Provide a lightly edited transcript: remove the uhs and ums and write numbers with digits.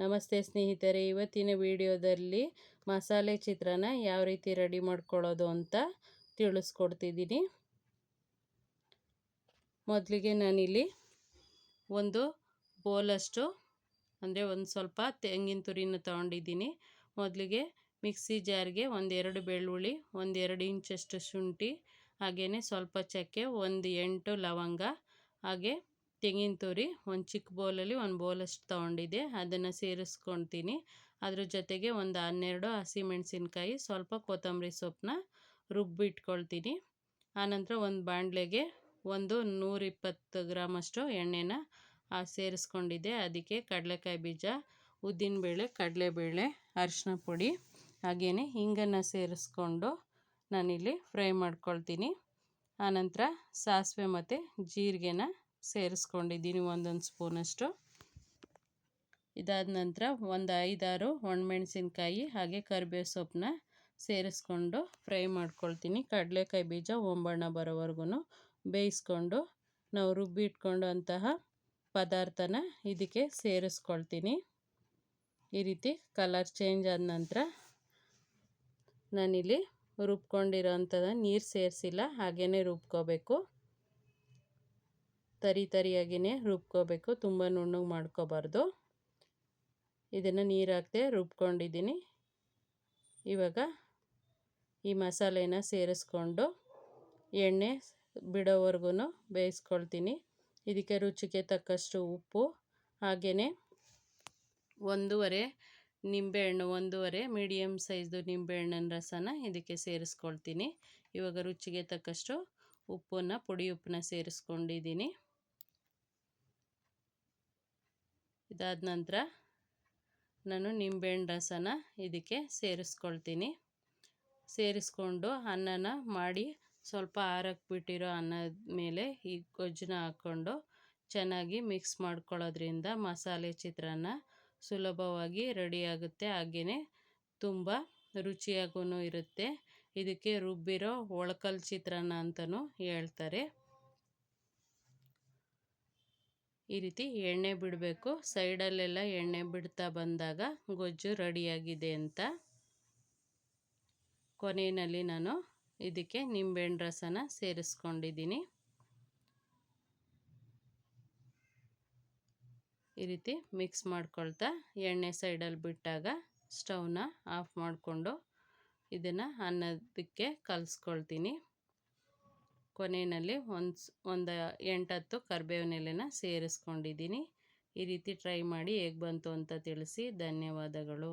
ನಮಸ್ತೆ ಸ್ನೇಹಿತರೆ, ಇವತ್ತಿನ ವಿಡಿಯೋದಲ್ಲಿ ಮಸಾಲೆ ಚಿತ್ರಾನ್ನ ಯಾವ ರೀತಿ ರೆಡಿ ಮಾಡ್ಕೊಳ್ಳೋದು ಅಂತ ತಿಳಿಸ್ಕೊಡ್ತಿದ್ದೀನಿ. ಮೊದಲಿಗೆ ನಾನಿಲ್ಲಿ ಒಂದು ಬೌಲಷ್ಟು ಅಂದರೆ ಒಂದು ಸ್ವಲ್ಪ ತೆಂಗಿನ ತುರಿನ ತೊಗೊಂಡಿದ್ದೀನಿ. ಮೊದಲಿಗೆ ಮಿಕ್ಸಿ ಜಾರ್ಗೆ ಒಂದೆರಡು ಬೆಳ್ಳುಳ್ಳಿ, ಒಂದೆರಡು ಇಂಚಷ್ಟು ಶುಂಠಿ, ಹಾಗೆಯೇ ಸ್ವಲ್ಪ ಚಕ್ಕೆ, ಒಂದು 8 ಲವಂಗ, ಹಾಗೆ ತೆಂಗಿನ ತುರಿ ಒಂದು ಚಿಕ್ಕ ಬೌಲಲ್ಲಿ ಒಂದು ಬೌಲಷ್ಟು ತೊಗೊಂಡಿದ್ದೆ, ಅದನ್ನು ಸೇರಿಸ್ಕೊಳ್ತೀನಿ. ಅದ್ರ ಜೊತೆಗೆ ಒಂದು 12 ಹಸಿಮೆಣಸಿನ್ಕಾಯಿ, ಸ್ವಲ್ಪ ಕೊತ್ತಂಬರಿ ಸೊಪ್ಪನ್ನ ರುಬ್ಬಿಟ್ಕೊಳ್ತೀನಿ. ಆನಂತರ ಒಂದು ಬಾಣಲೆಗೆ ಒಂದು 120 ಗ್ರಾಮಷ್ಟು ಎಣ್ಣೆನ ಸೇರಿಸ್ಕೊಂಡಿದ್ದೆ. ಅದಕ್ಕೆ ಕಡಲೆಕಾಯಿ ಬೀಜ, ಉದ್ದಿನಬೇಳೆ, ಕಡಲೆಬೇಳೆ, ಅರಿಶಿನ ಪುಡಿ, ಹಾಗೆಯೇ ಹಿಂಗನ್ನು ಸೇರಿಸ್ಕೊಂಡು ನಾನಿಲ್ಲಿ ಫ್ರೈ ಮಾಡ್ಕೊಳ್ತೀನಿ. ಆನಂತರ ಸಾಸಿವೆ ಮತ್ತು ಜೀರಿಗೆನ ಸೇರಿಸ್ಕೊಂಡಿದ್ದೀನಿ, ಒಂದೊಂದು ಸ್ಪೂನಷ್ಟು. ಇದಾದ ನಂತರ ಒಂದು 5-6 ಒಣಮೆಣಸಿನ್ಕಾಯಿ ಹಾಗೆ ಕರಿಬೇವು ಸೊಪ್ಪನ್ನ ಸೇರಿಸ್ಕೊಂಡು ಫ್ರೈ ಮಾಡ್ಕೊಳ್ತೀನಿ. ಕಡಲೆಕಾಯಿ ಬೀಜ ಹೊಂಬಣ್ಣ ಬರೋವರೆಗೂ ಬೇಯಿಸ್ಕೊಂಡು ನಾವು ರುಬ್ಬಿಟ್ಕೊಂಡು ಅಂತಹ ಪದಾರ್ಥನ ಇದಕ್ಕೆ ಸೇರಿಸ್ಕೊಳ್ತೀನಿ. ಈ ರೀತಿ ಕಲರ್ ಚೇಂಜ್ ಆದ ನಂತರ ನಾನಿಲ್ಲಿ ರುಬ್ಕೊಂಡಿರೋ ಅಂಥದ್ದು ನೀರು ಸೇರಿಸಿಲ್ಲ, ಹಾಗೆಯೇ ರುಬ್ಕೋಬೇಕು. ತರಿಯಾಗಿಯೇ ರುಬ್ಕೋಬೇಕು, ತುಂಬ ನುಣ್ಣಗೆ ಮಾಡ್ಕೋಬಾರ್ದು. ಇದನ್ನು ನೀರು ಹಾಕದೆ ರುಬ್ಕೊಂಡಿದ್ದೀನಿ. ಇವಾಗ ಈ ಮಸಾಲೆನ ಸೇರಿಸ್ಕೊಂಡು ಎಣ್ಣೆ ಬಿಡೋವರೆಗೂ ಬೇಯಿಸ್ಕೊಳ್ತೀನಿ. ಇದಕ್ಕೆ ರುಚಿಗೆ ತಕ್ಕಷ್ಟು ಉಪ್ಪು, ಹಾಗೆಯೇ 1 ಮೀಡಿಯಮ್ ಸೈಜ್ದು ನಿಂಬೆಹಣ್ಣಿನ ರಸನ ಇದಕ್ಕೆ ಸೇರಿಸ್ಕೊಳ್ತೀನಿ. ಇವಾಗ ರುಚಿಗೆ ತಕ್ಕಷ್ಟು ಪುಡಿ ಉಪ್ಪನ್ನ ಸೇರಿಸ್ಕೊಂಡಿದ್ದೀನಿ. ಇದಾದ ನಂತರ ನಾನು ನಿಂಬೆಹಣ್ಣು ರಸನ ಇದಕ್ಕೆ ಸೇರಿಸ್ಕೊಳ್ತೀನಿ. ಸೇರಿಸ್ಕೊಂಡು ಅನ್ನನ ಮಾಡಿ ಸ್ವಲ್ಪ ಆರಕ್ಕೆ ಬಿಟ್ಟಿರೋ ಅನ್ನದ ಮೇಲೆ ಈ ಗೊಜ್ಜನ್ನ ಹಾಕ್ಕೊಂಡು ಚೆನ್ನಾಗಿ ಮಿಕ್ಸ್ ಮಾಡ್ಕೊಳ್ಳೋದ್ರಿಂದ ಮಸಾಲೆ ಚಿತ್ರಾನ್ನ ಸುಲಭವಾಗಿ ರೆಡಿಯಾಗುತ್ತೆ, ಹಾಗೆಯೇ ತುಂಬ ರುಚಿಯಾಗೂ ಇರುತ್ತೆ. ಇದಕ್ಕೆ ರುಬ್ಬಿರೋ ಒಳಕಲ್ ಚಿತ್ರಾನ್ನ ಅಂತಲೂ ಹೇಳ್ತಾರೆ. ಈ ರೀತಿ ಎಣ್ಣೆ ಬಿಡಬೇಕು, ಸೈಡಲ್ಲೆಲ್ಲ ಎಣ್ಣೆ ಬಿಡ್ತಾ ಬಂದಾಗ ಗೊಜ್ಜು ರೆಡಿಯಾಗಿದೆ ಅಂತ. ಕೊನೆಯಲ್ಲಿ ನಾನು ಇದಕ್ಕೆ ನಿಂಬೆಹಣ್ಣು ರಸನ ಸೇರಿಸ್ಕೊಂಡಿದ್ದೀನಿ. ಈ ರೀತಿ ಮಿಕ್ಸ್ ಮಾಡ್ಕೊಳ್ತಾ ಎಣ್ಣೆ ಸೈಡಲ್ಲಿ ಬಿಟ್ಟಾಗ ಸ್ಟವ್ನ ಆಫ್ ಮಾಡಿಕೊಂಡು ಇದನ್ನು ಅನ್ನದಕ್ಕೆ ಕಲಿಸ್ಕೊಳ್ತೀನಿ. ಕೊನೆಯಲ್ಲಿ ಒಂದು 8-10 ಕರಿಬೇವಿನ ಎಲೆನ ಸೇರಿಸ್ಕೊಂಡಿದ್ದೀನಿ. ಈ ರೀತಿ ಟ್ರೈ ಮಾಡಿ ಹೇಗೆ ಬಂತು ಅಂತ ತಿಳಿಸಿ. ಧನ್ಯವಾದಗಳು.